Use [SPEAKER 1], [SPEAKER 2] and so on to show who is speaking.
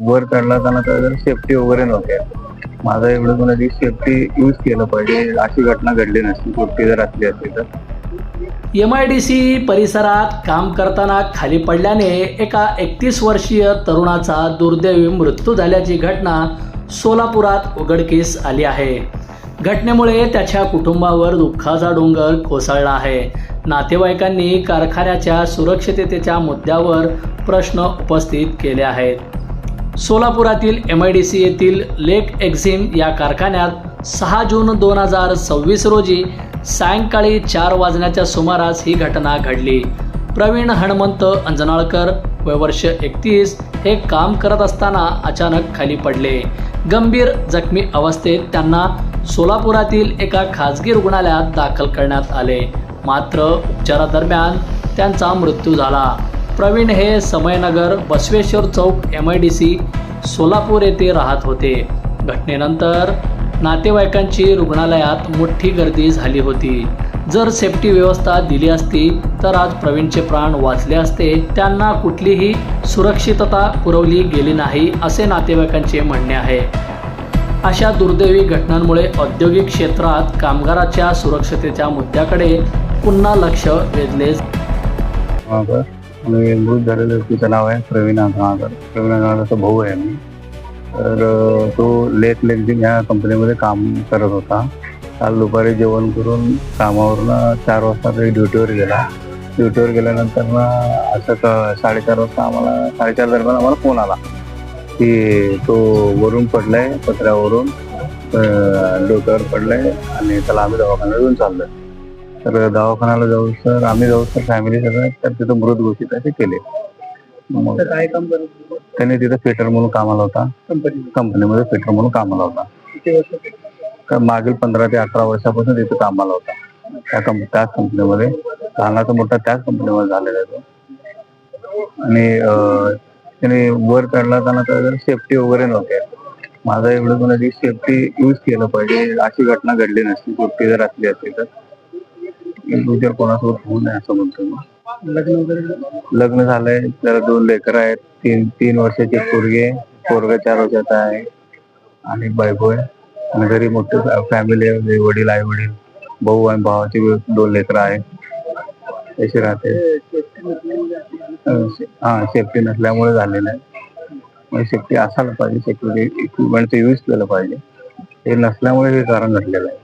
[SPEAKER 1] वर चढताना तर सेफ्टी वगैरे नव्हते. माझा एवढं मला सेफ्टी यूज केलं पाहिजे, अशी घटना घडली नसती सेफ्टी जर असली असती तर.
[SPEAKER 2] MIDC परिसरात काम करताना खाली पडल्याने एका 31 वर्षीय तरुणाचा दुर्दैवी मृत्यू झाल्याची घटना सोलापुरात उघडकीस आली आहे. घटनेमुळे त्याच्या कुटुंबावर दुःखाचा डोंगर कोसळला आहे. नातेवाईकांनी कारखान्याच्या सुरक्षिततेच्या मुद्द्यावर प्रश्न उपस्थित केले आहेत. सोलापुरातील MIDC येथील लेक एक्झिम या कारखान्यात 6 जून 2026 रोजी सायंकाळी 4 वाजण्याच्या सुमारास ही घटना घडली. प्रवीण हणमंत अंजनाळकर वय वर्ष 31 हे काम करत असताना अचानक खाली पडले. गंभीर जखमी अवस्थेत त्यांना सोलापुरातील एका खाजगी रुग्णालयात दाखल करण्यात आले, मात्र उपचारादरम्यान त्यांचा मृत्यू झाला. प्रवीण हे समयनगर बसवेश्वर चौक MIDC सोलापूर येथे राहत होते. घटनेनंतर नातेवाईकांची रुग्णालयात मोठी गर्दी झाली होती. जर सेफ्टी व्यवस्था दिली असती तर आज प्रवीणचे प्राण वाचले असते. त्यांना कुठलीही सुरक्षितता पुरवली गेली नाही असे नातेवाईकांचे म्हणणे आहे. अशा दुर्दैवी घटनांमुळे औद्योगिक क्षेत्रात कामगाराच्या सुरक्षतेच्या मुद्द्याकडे पुन्हा लक्ष वेधले.
[SPEAKER 1] मृत झालेल्या व्यक्तीचं नाव आहे प्रवीण अंजनाळकर. प्रवीण अंजनाळकरचा भाऊ आहे मी. तर तो लेक लेक्झिम ह्या कंपनीमध्ये काम करत होता. काल दुपारी जेवण करून कामावरून 4 वाजता तरी ड्युटीवर गेला. ड्युटीवर गेल्यानंतर असं 4:30 वाजता आम्हाला 4:30 दरम्यान आम्हाला फोन आला की तो वरून पडलाय, पत्र्यावरून डोक्यावर पडलाय आणि त्याला आम्ही दवाखान्यात घेऊन चाललोय. तर दवाखान्याला जाऊ सर आम्ही जाऊ सर फॅमिली सगळं तर तिथं मृत घोषित असे केले. मग काय काम करत त्याने तिथं फिटर म्हणून कामाला होता. कंपनीमध्ये फिटर म्हणून कामाला होता. मागील 15 ते 18 वर्षापासून तिथे कामाला होता. त्याच कंपनीमध्ये लहानाचा मोठा त्याच कंपनीमध्ये झालेला आहे तो. आणि त्याने वर चढताना तर सेफ्टी वगैरे नव्हते. माझा एवढं मला सेफ्टी यूज केलं पाहिजे, अशी घटना घडली नसती सेफ्टी जर असली असती तर. फ्युचर कोणासोबत होऊ नये असं म्हणतो मी. लग्न झालंय, त्याला 2 लेकरं आहेत. 3 वर्षाची पोरगी, पोरगा 4 वर्षाचा आहे आणि बायको आहे. आणि घरी मोठी फॅमिली आहे, वडील आई वडील, भाऊ आणि भावाची 2 लेकरं आहेत. अशी राहते. सेफ्टी नसल्यामुळे झालेलं आहे. सेफ्टी असायला पाहिजे, सेक्युरिटी इक्विपमेंटचं यूज केलं पाहिजे. हे नसल्यामुळे हे कारण घडलेलं आहे.